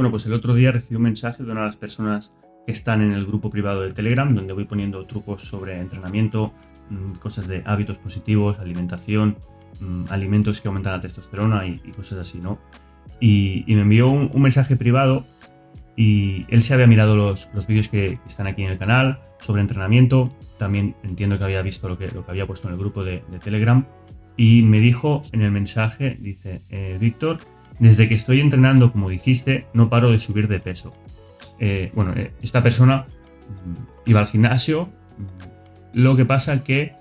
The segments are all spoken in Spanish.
Bueno, pues el otro día recibí un mensaje de una de las personas que están en el grupo privado de Telegram, donde voy poniendo trucos sobre entrenamiento, cosas de hábitos positivos, alimentación, alimentos que aumentan la testosterona y cosas así, ¿no? Y me envió un mensaje privado y él se había mirado los vídeos que están aquí en el canal sobre entrenamiento. También entiendo que había visto lo que había puesto en el grupo de Telegram y me dijo en el mensaje, dice, Víctor, desde que estoy entrenando, como dijiste, no paro de subir de peso. Esta persona iba al gimnasio, lo que pasa es que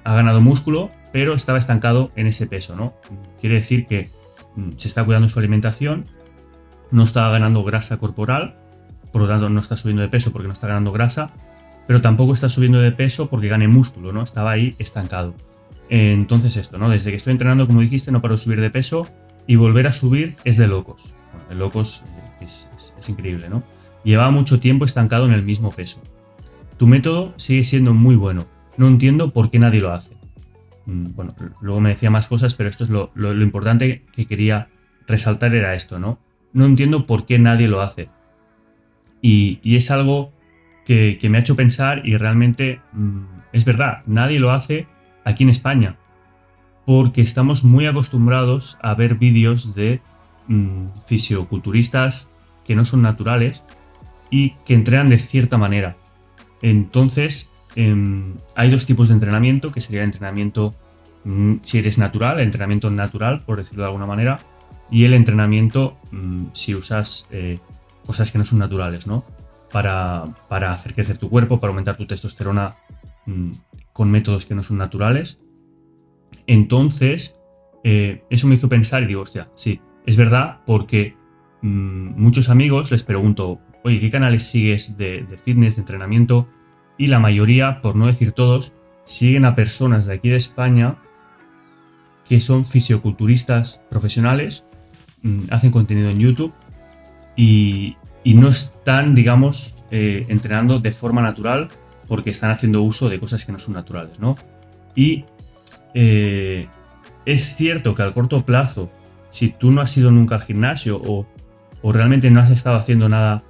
ha ganado músculo, pero estaba estancado en ese peso, ¿no? Quiere decir que se está cuidando su alimentación, no está ganando grasa corporal, por lo tanto no está subiendo de peso porque no está ganando grasa, pero tampoco está subiendo de peso porque gane músculo, ¿no? Estaba ahí estancado. Entonces esto, ¿no? Desde que estoy entrenando, como dijiste, no paro de subir de peso y volver a subir es de locos. Bueno, de locos es increíble, ¿no? Llevaba mucho tiempo estancado en el mismo peso. Tu método sigue siendo muy bueno. No entiendo por qué nadie lo hace. Bueno, luego me decía más cosas, pero esto es lo importante que quería resaltar era esto, ¿no? No entiendo por qué nadie lo hace. Y es algo que me ha hecho pensar y realmente es verdad, nadie lo hace aquí en España. Porque estamos muy acostumbrados a ver vídeos de fisioculturistas que no son naturales y que entrenan de cierta manera. Entonces, hay dos tipos de entrenamiento, que sería el entrenamiento, si eres natural, el entrenamiento natural, por decirlo de alguna manera, y el entrenamiento si usas cosas que no son naturales, ¿no? Para hacer crecer tu cuerpo, para aumentar tu testosterona con métodos que no son naturales. Entonces, eso me hizo pensar y digo, hostia, sí, es verdad, porque muchos amigos les pregunto, oye, ¿qué canales sigues de fitness, de entrenamiento? Y la mayoría, por no decir todos, siguen a personas de aquí de España que son fisioculturistas profesionales, hacen contenido en YouTube y no están, digamos, entrenando de forma natural porque están haciendo uso de cosas que no son naturales, ¿no? Y es cierto que al corto plazo, si tú no has ido nunca al gimnasio o realmente no has estado haciendo nada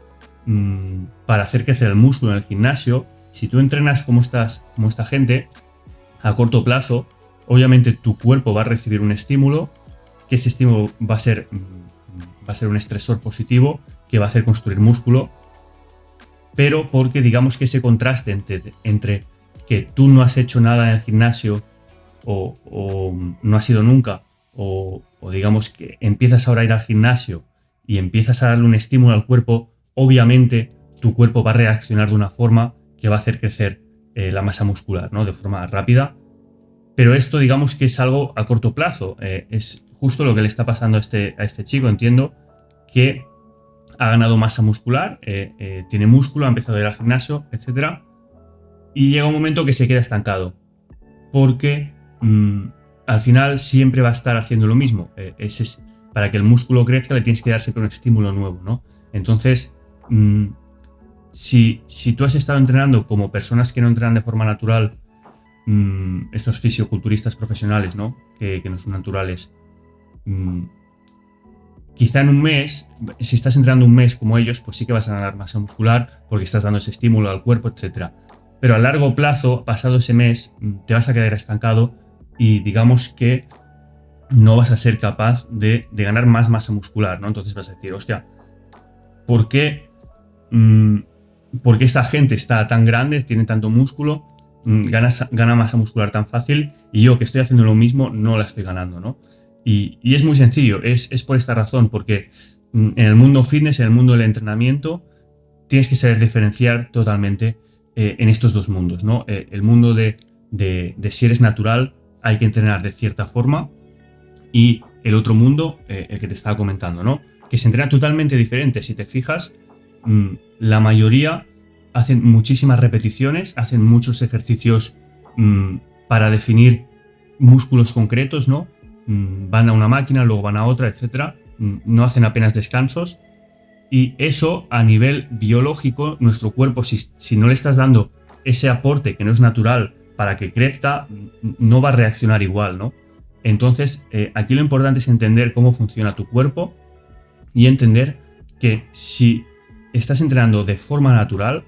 para hacer crecer el músculo en el gimnasio, si tú entrenas como esta gente, a corto plazo, obviamente tu cuerpo va a recibir un estímulo, que ese estímulo va a ser un estresor positivo que va a hacer construir músculo, pero porque digamos que ese contraste entre que tú no has hecho nada en el gimnasio o no has ido nunca, o digamos que empiezas ahora a ir al gimnasio y empiezas a darle un estímulo al cuerpo, obviamente tu cuerpo va a reaccionar de una forma que va a hacer crecer la masa muscular, ¿no? De forma rápida. Pero esto digamos que es algo a corto plazo. Es justo lo que le está pasando a este chico, entiendo, que ha ganado masa muscular, tiene músculo, ha empezado a ir al gimnasio, etc. Y llega un momento que se queda estancado. Porque al final siempre va a estar haciendo lo mismo. Para que el músculo crezca le tienes que dar siempre un estímulo nuevo, ¿no? Entonces, si tú has estado entrenando como personas que no entrenan de forma natural, estos fisioculturistas profesionales, ¿no? Que no son naturales, quizá en un mes, si estás entrenando un mes como ellos, pues sí que vas a ganar masa muscular porque estás dando ese estímulo al cuerpo, etc. Pero a largo plazo, pasado ese mes, te vas a quedar estancado y digamos que no vas a ser capaz de ganar más masa muscular, ¿no? Entonces vas a decir, hostia, ¿por qué esta gente está tan grande, tiene tanto músculo, gana masa muscular tan fácil y yo que estoy haciendo lo mismo no la estoy ganando, ¿no? Y es muy sencillo, es por esta razón, porque en el mundo fitness, en el mundo del entrenamiento, tienes que saber diferenciar totalmente en estos dos mundos, ¿no? El mundo de si eres natural, hay que entrenar de cierta forma, y el otro mundo, el que te estaba comentando, ¿no? Que se entrena totalmente diferente. Si te fijas, la mayoría hacen muchísimas repeticiones, hacen muchos ejercicios para definir músculos concretos, ¿no? Van a una máquina, luego van a otra, etc. No hacen apenas descansos. Y eso, a nivel biológico, nuestro cuerpo, si no le estás dando ese aporte que no es natural para que crezca, no va a reaccionar igual, ¿no? Entonces, aquí lo importante es entender cómo funciona tu cuerpo y entender que si estás entrenando de forma natural,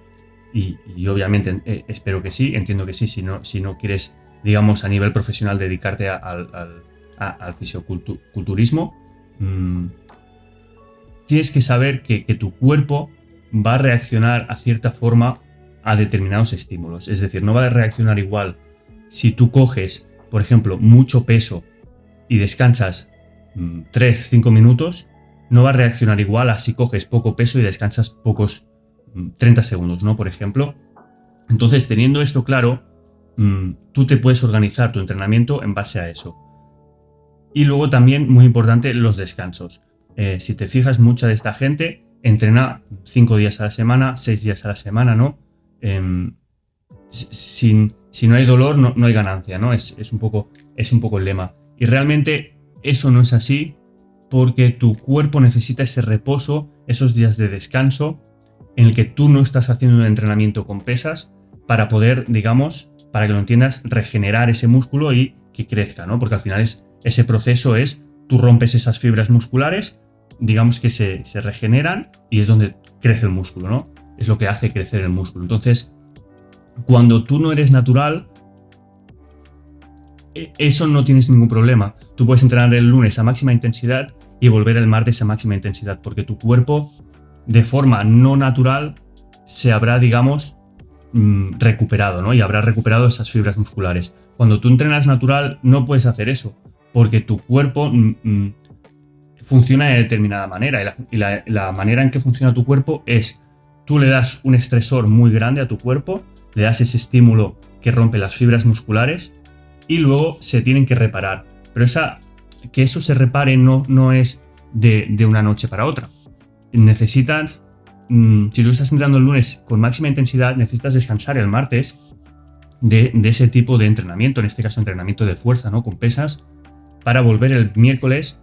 y obviamente espero que sí, entiendo que sí, si no quieres, digamos, a nivel profesional dedicarte al fisioculturismo, tienes que saber que tu cuerpo va a reaccionar a cierta forma a determinados estímulos. Es decir, no va a reaccionar igual si tú coges, por ejemplo, mucho peso y descansas 3-5 minutos, no va a reaccionar igual a si coges poco peso y descansas pocos 30 segundos, ¿no? Por ejemplo. Entonces, teniendo esto claro, tú te puedes organizar tu entrenamiento en base a eso. Y luego también, muy importante, los descansos. Si te fijas, mucha de esta gente entrena 5 días a la semana, 6 días a la semana, ¿no? Si no hay dolor, no hay ganancia, ¿no? Es un poco el lema. Y realmente eso no es así, porque tu cuerpo necesita ese reposo, esos días de descanso, en el que tú no estás haciendo un entrenamiento con pesas para poder, digamos, para que lo entiendas, regenerar ese músculo y que crezca, ¿no? Porque al final ese proceso tú rompes esas fibras musculares, digamos que se regeneran y es donde crece el músculo, ¿no? Es lo que hace crecer el músculo. Entonces, cuando tú no eres natural, eso no tienes ningún problema. Tú puedes entrenar el lunes a máxima intensidad y volver el martes a máxima intensidad, porque tu cuerpo, de forma no natural, se habrá, digamos, recuperado, ¿no? Y habrá recuperado esas fibras musculares. Cuando tú entrenas natural, no puedes hacer eso, porque tu cuerpo funciona de determinada manera. Y la manera en que funciona tu cuerpo es, tú le das un estresor muy grande a tu cuerpo, le das ese estímulo que rompe las fibras musculares y luego se tienen que reparar. Pero que eso se repare no es de una noche para otra. Necesitas, si tú estás entrenando el lunes con máxima intensidad, necesitas descansar el martes de ese tipo de entrenamiento, en este caso entrenamiento de fuerza, ¿no? Con pesas, para volver el miércoles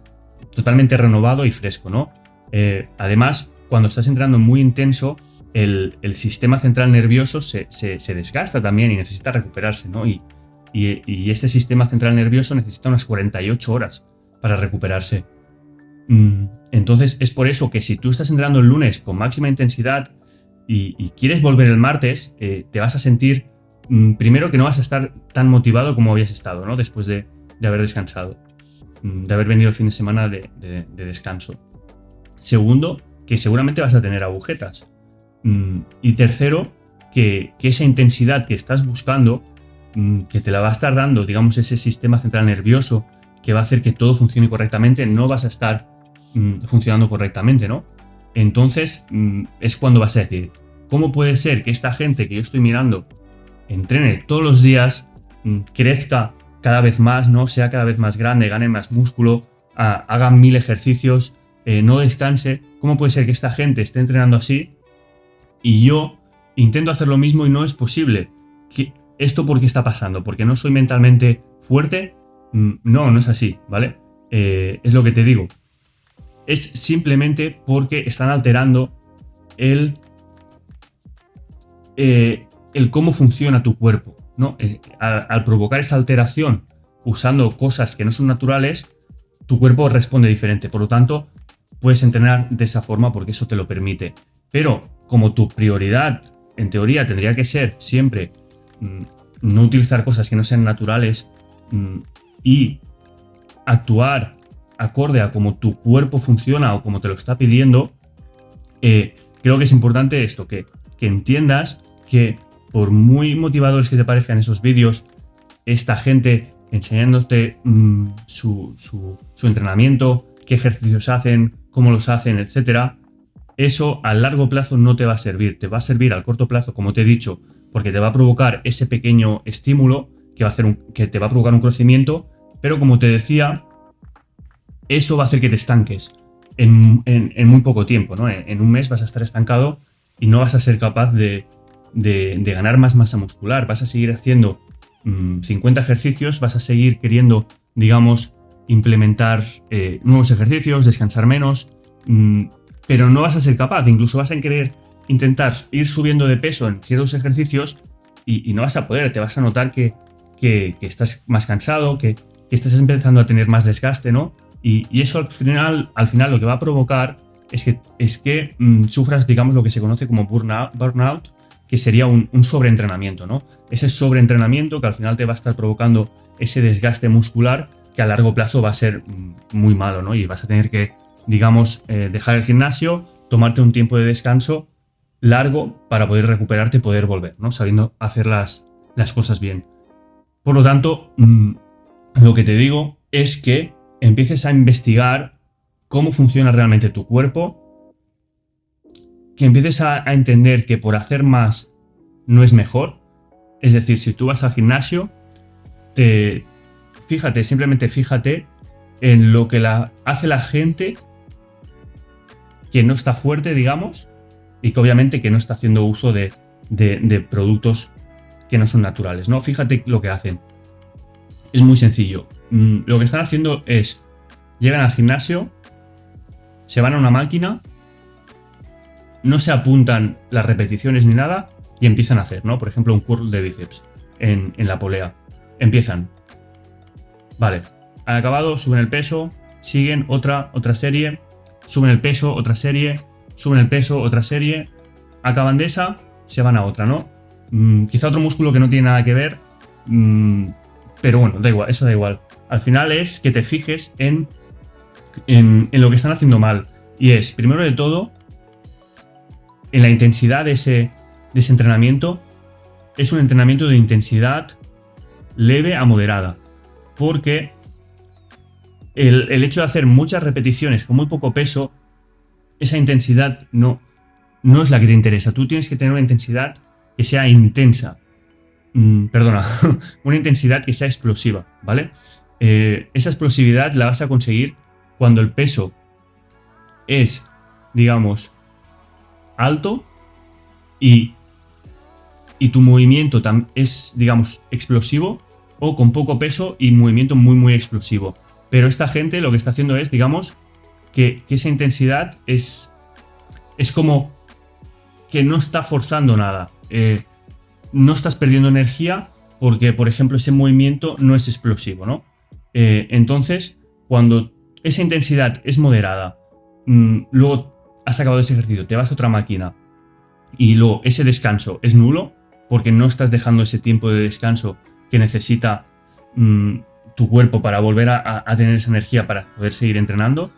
totalmente renovado y fresco, ¿no? Además, cuando estás entrenando muy intenso, el sistema central nervioso se desgasta también y necesita recuperarse, ¿no? Y este sistema central nervioso necesita unas 48 horas para recuperarse. Entonces, es por eso que si tú estás entrenando el lunes con máxima intensidad y quieres volver el martes, te vas a sentir, primero, que no vas a estar tan motivado como habías estado, ¿no? Después de haber descansado, de haber venido el fin de semana de descanso. Segundo, que seguramente vas a tener agujetas. Y tercero, que esa intensidad que estás buscando, que te la va a estar dando, digamos, ese sistema central nervioso que va a hacer que todo funcione correctamente, no vas a estar funcionando correctamente, ¿no? Entonces, es cuando vas a decir, ¿cómo puede ser que esta gente que yo estoy mirando entrene todos los días, crezca cada vez más, ¿no? Sea cada vez más grande, gane más músculo, haga 1000 ejercicios, no descanse? ¿Cómo puede ser que esta gente esté entrenando así y yo intento hacer lo mismo y no es posible? ¿Esto por qué está pasando? ¿Porque no soy mentalmente fuerte? No es así, ¿vale? Es lo que te digo. Es simplemente porque están alterando el cómo funciona tu cuerpo, ¿no? Al provocar esa alteración usando cosas que no son naturales, tu cuerpo responde diferente. Por lo tanto, puedes entrenar de esa forma porque eso te lo permite. Pero como tu prioridad, en teoría, tendría que ser siempre no utilizar cosas que no sean naturales y actuar acorde a cómo tu cuerpo funciona o como te lo está pidiendo, creo que es importante esto, que entiendas que por muy motivadores que te parezcan esos vídeos, esta gente enseñándote su entrenamiento, qué ejercicios hacen, cómo los hacen, etcétera, eso a largo plazo no te va a servir. Te va a servir al corto plazo, como te he dicho, porque te va a provocar ese pequeño estímulo que te va a provocar un crecimiento, pero como te decía, eso va a hacer que te estanques en muy poco tiempo, ¿no? En un mes vas a estar estancado y no vas a ser capaz de ganar más masa muscular. Vas a seguir haciendo 50 ejercicios, vas a seguir queriendo, digamos, implementar nuevos ejercicios, descansar menos, pero no vas a ser capaz. Incluso vas a querer intentar ir subiendo de peso en ciertos ejercicios y no vas a poder. Te vas a notar que estás más cansado, que estás empezando a tener más desgaste, ¿no? Y eso al final lo que va a provocar es que sufras, digamos, lo que se conoce como burnout, que sería un sobreentrenamiento, ¿no? Ese sobreentrenamiento que al final te va a estar provocando ese desgaste muscular que a largo plazo va a ser muy malo, ¿no? Y vas a tener que, digamos, dejar el gimnasio, tomarte un tiempo de descanso largo para poder recuperarte y poder volver, ¿no? Sabiendo hacer las cosas bien. Por lo tanto, lo que te digo es que empieces a investigar cómo funciona realmente tu cuerpo, que empieces a entender que por hacer más no es mejor. Es decir, si tú vas al gimnasio, simplemente fíjate en lo que hace la gente que no está fuerte, digamos, y que obviamente que no está haciendo uso de productos que no son naturales, ¿no? Fíjate lo que hacen. Es muy sencillo. Lo que están haciendo es, llegan al gimnasio, se van a una máquina, no se apuntan las repeticiones ni nada y empiezan a hacer, ¿no? Por ejemplo, un curl de bíceps en la polea. Empiezan. Vale. Han acabado, suben el peso, siguen otra serie, suben el peso, otra serie, suben el peso, otra serie, acaban de esa, se van a otra, ¿no? Quizá otro músculo que no tiene nada que ver, pero bueno, da igual, eso da igual. Al final es que te fijes en lo que están haciendo mal. Y es, primero de todo, en la intensidad de ese entrenamiento. Es un entrenamiento de intensidad leve a moderada. Porque el hecho de hacer muchas repeticiones con muy poco peso, esa intensidad no es la que te interesa. Tú tienes que tener una intensidad que sea intensa. Perdona, una intensidad que sea explosiva, ¿vale? Esa explosividad la vas a conseguir cuando el peso es, digamos, alto y tu movimiento es, digamos, explosivo, o con poco peso y movimiento muy, muy explosivo. Pero esta gente lo que está haciendo es, digamos, que esa intensidad es como que no está forzando nada. No estás perdiendo energía porque, por ejemplo, ese movimiento no es explosivo, ¿no? Entonces, cuando esa intensidad es moderada, luego has acabado ese ejercicio, te vas a otra máquina y luego ese descanso es nulo porque no estás dejando ese tiempo de descanso que necesita tu cuerpo para volver a tener esa energía para poder seguir entrenando,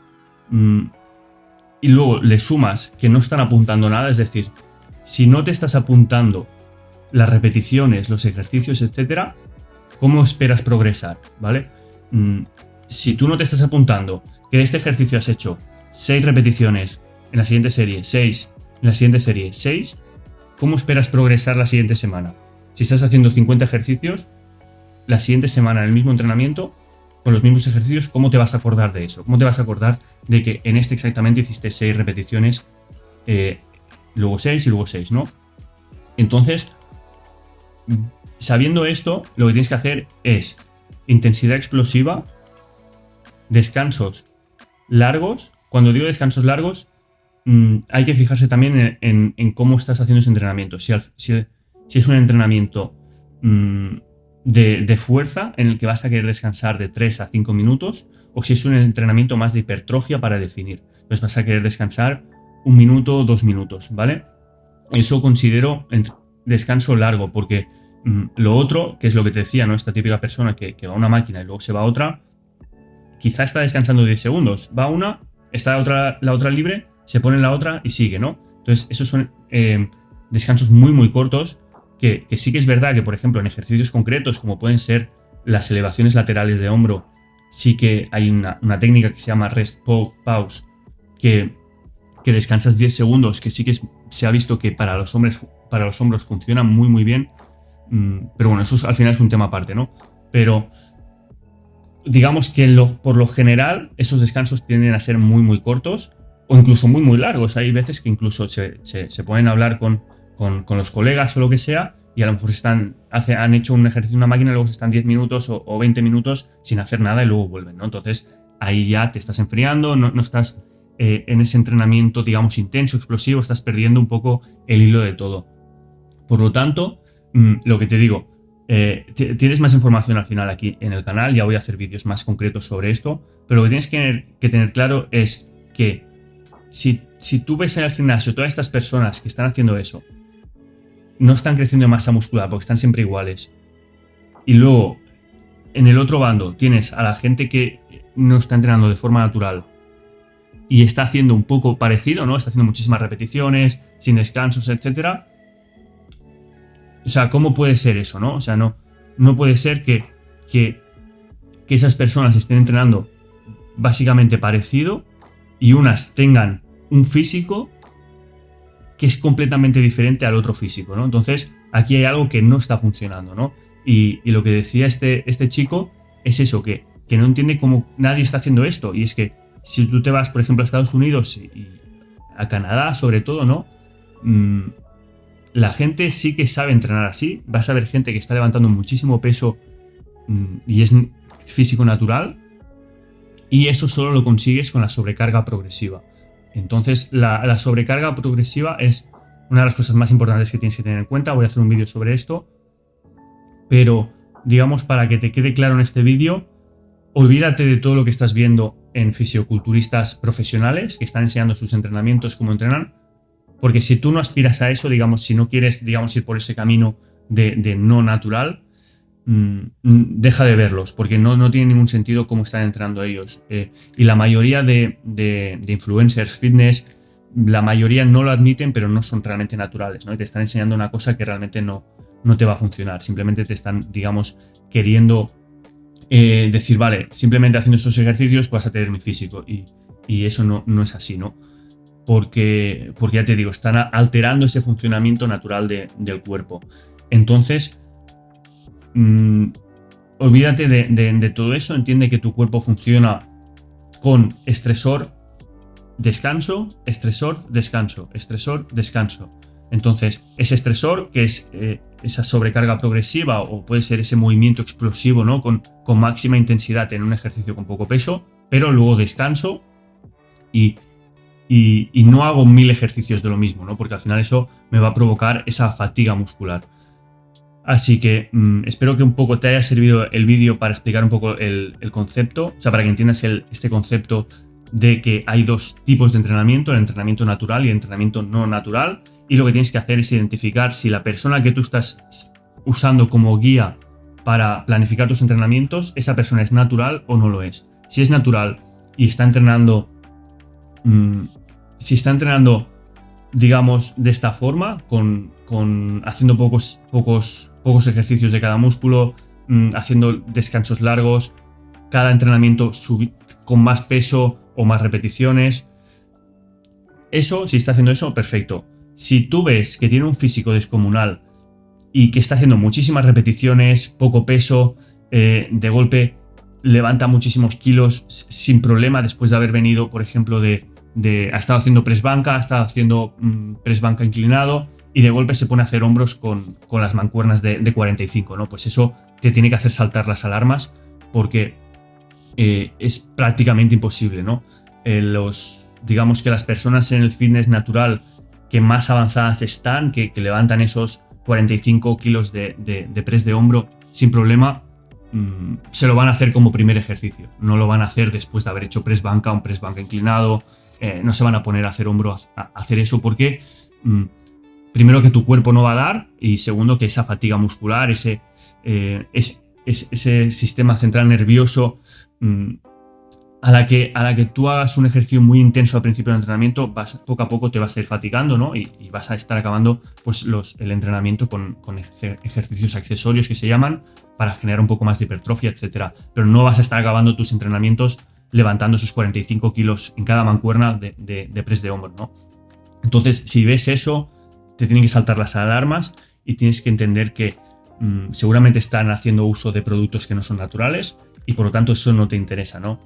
y luego le sumas que no están apuntando nada, es decir, si no te estás apuntando las repeticiones, los ejercicios, etcétera, ¿cómo esperas progresar? ¿Vale? Si tú no te estás apuntando que de este ejercicio has hecho 6 repeticiones, en la siguiente serie 6, en la siguiente serie 6, ¿cómo esperas progresar la siguiente semana? Si estás haciendo 50 ejercicios, la siguiente semana en el mismo entrenamiento, con los mismos ejercicios, ¿cómo te vas a acordar de eso? ¿Cómo te vas a acordar de que en este exactamente hiciste 6 repeticiones, luego 6 y luego 6, ¿no? Entonces, sabiendo esto, lo que tienes que hacer es intensidad explosiva, descansos largos. Cuando digo descansos largos, hay que fijarse también en cómo estás haciendo ese entrenamiento. Si es un entrenamiento de fuerza en el que vas a querer descansar de 3 a 5 minutos, o si es un entrenamiento más de hipertrofia para definir. Entonces vas a querer descansar 1 minuto o 2 minutos, ¿vale? Eso considero descanso largo, porque lo otro, que es lo que te decía, ¿no? Esta típica persona que va a una máquina y luego se va a otra, quizá está descansando 10 segundos. Va a una, está la otra libre, se pone en la otra y sigue, ¿no? Entonces esos son descansos muy, muy cortos, que sí que es verdad que, por ejemplo, en ejercicios concretos, como pueden ser las elevaciones laterales de hombro, sí que hay una técnica que se llama rest pause, que descansas 10 segundos, que sí que se ha visto que para los hombros funciona muy, muy bien. Pero bueno, eso al final es un tema aparte, ¿no? Pero digamos que por lo general esos descansos tienden a ser muy, muy cortos o incluso muy, muy largos. Hay veces que incluso se pueden hablar con los colegas o lo que sea, y a lo mejor han hecho un ejercicio en una máquina y luego están 10 minutos o 20 minutos sin hacer nada y luego vuelven, ¿no? Entonces ahí ya te estás enfriando, no estás en ese entrenamiento, digamos, intenso, explosivo, estás perdiendo un poco el hilo de todo. Por lo tanto, lo que te digo, tienes más información al final aquí en el canal, ya voy a hacer vídeos más concretos sobre esto, pero lo que tienes que tener claro es que si tú ves en el gimnasio todas estas personas que están haciendo eso, no están creciendo en masa muscular porque están siempre iguales. Y luego, en el otro bando, tienes a la gente que no está entrenando de forma natural y está haciendo un poco parecido, ¿no? Está haciendo muchísimas repeticiones, sin descansos, etcétera. O sea, ¿cómo puede ser eso, no? O sea, no puede ser que esas personas estén entrenando básicamente parecido y unas tengan un físico que es completamente diferente al otro físico, ¿no? Entonces, aquí hay algo que no está funcionando, ¿no? Y lo que decía este chico es eso, que no entiende cómo nadie está haciendo esto. Y es que si tú te vas, por ejemplo, a Estados Unidos y a Canadá, sobre todo, ¿no? La gente sí que sabe entrenar así. Vas a ver gente que está levantando muchísimo peso y es físico natural. Y eso solo lo consigues con la sobrecarga progresiva. Entonces, la sobrecarga progresiva es una de las cosas más importantes que tienes que tener en cuenta. Voy a hacer un vídeo sobre esto. Pero, digamos, para que te quede claro en este vídeo, olvídate de todo lo que estás viendo en fisioculturistas profesionales que están enseñando sus entrenamientos, cómo entrenan. Porque si tú no aspiras a eso, digamos, si no quieres, digamos, ir por ese camino de no natural, deja de verlos, porque no tiene ningún sentido cómo están entrenando ellos. Y la mayoría de influencers fitness, la mayoría no lo admiten, pero no son realmente naturales, ¿no? Y te están enseñando una cosa que realmente no te va a funcionar. Simplemente te están, digamos, queriendo decir, vale, simplemente haciendo estos ejercicios vas a tener mi físico. Y eso no es así, ¿no? Porque ya te digo, están alterando ese funcionamiento natural del cuerpo. Entonces, olvídate de todo eso, entiende que tu cuerpo funciona con estresor, descanso, estresor, descanso, estresor, descanso. Entonces, ese estresor, que es esa sobrecarga progresiva, o puede ser ese movimiento explosivo, ¿no? Con máxima intensidad en un ejercicio con poco peso, pero luego descanso y no hago 1000 ejercicios de lo mismo, ¿no? Porque al final eso me va a provocar esa fatiga muscular. Así que espero que un poco te haya servido el vídeo para explicar un poco el concepto, o sea, para que entiendas este concepto de que hay dos tipos de entrenamiento, el entrenamiento natural y el entrenamiento no natural, y lo que tienes que hacer es identificar si la persona que tú estás usando como guía para planificar tus entrenamientos, esa persona es natural o no lo es. Si es natural y está entrenando, digamos, de esta forma, haciendo pocos ejercicios de cada músculo, haciendo descansos largos, cada entrenamiento con más peso o más repeticiones. Eso, si está haciendo eso, perfecto. Si tú ves que tiene un físico descomunal y que está haciendo muchísimas repeticiones, poco peso, de golpe levanta muchísimos kilos sin problema después de haber venido, por ejemplo, ha estado haciendo press banca, ha estado haciendo press banca inclinado y de golpe se pone a hacer hombros con las mancuernas de 45, ¿no? Pues eso te tiene que hacer saltar las alarmas porque es prácticamente imposible, ¿no? Digamos que las personas en el fitness natural que más avanzadas están, que levantan esos 45 kilos de press de hombro sin problema, se lo van a hacer como primer ejercicio. No lo van a hacer después de haber hecho press banca, un press banca inclinado. No se van a poner a hacer hombro a hacer eso porque primero que tu cuerpo no va a dar y segundo que esa fatiga muscular, ese sistema central nervioso, a la que tú hagas un ejercicio muy intenso al principio del entrenamiento, poco a poco te vas a ir fatigando, ¿no? Y vas a estar acabando pues, el entrenamiento con ejercicios accesorios que se llaman para generar un poco más de hipertrofia, etcétera. Pero no vas a estar acabando tus entrenamientos levantando esos 45 kilos en cada mancuerna de press de hombro, ¿no? Entonces, si ves eso, te tienen que saltar las alarmas y tienes que entender que seguramente están haciendo uso de productos que no son naturales y por lo tanto eso no te interesa, ¿no?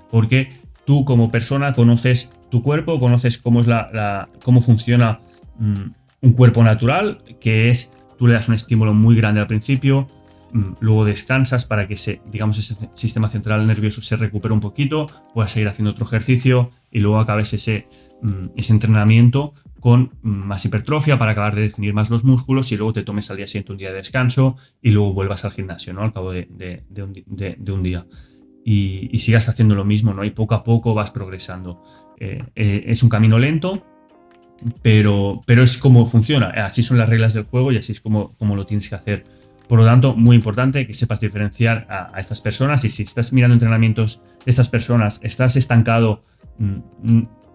Porque tú como persona conoces tu cuerpo, conoces cómo es cómo funciona un cuerpo natural, que es tú le das un estímulo muy grande al principio, luego descansas para que ese sistema central nervioso se recupere un poquito, puedas seguir haciendo otro ejercicio y luego acabes ese entrenamiento con más hipertrofia para acabar de definir más los músculos y luego te tomes al día siguiente un día de descanso y luego vuelvas al gimnasio, ¿no? Al cabo de un día. y sigas haciendo lo mismo, ¿no? Y poco a poco vas progresando. Es un camino lento, pero es como funciona. Así son las reglas del juego y así es como lo tienes que hacer. Por lo tanto, muy importante que sepas diferenciar a estas personas, y si estás mirando entrenamientos de estas personas, estás estancado,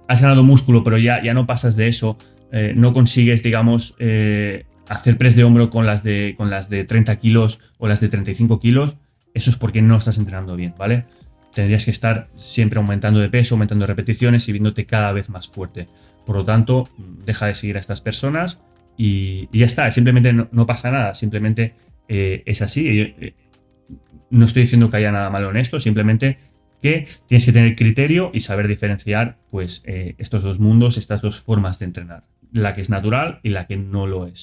has ganado músculo, pero ya no pasas de eso, no consigues, digamos, hacer press de hombro con las de 30 kilos o las de 35 kilos, eso es porque no estás entrenando bien, ¿vale? Tendrías que estar siempre aumentando de peso, aumentando de repeticiones y viéndote cada vez más fuerte. Por lo tanto, deja de seguir a estas personas y ya está. Simplemente no pasa nada. Simplemente es así. No estoy diciendo que haya nada malo en esto, simplemente que tienes que tener criterio y saber diferenciar pues, estos dos mundos, estas dos formas de entrenar. La que es natural y la que no lo es.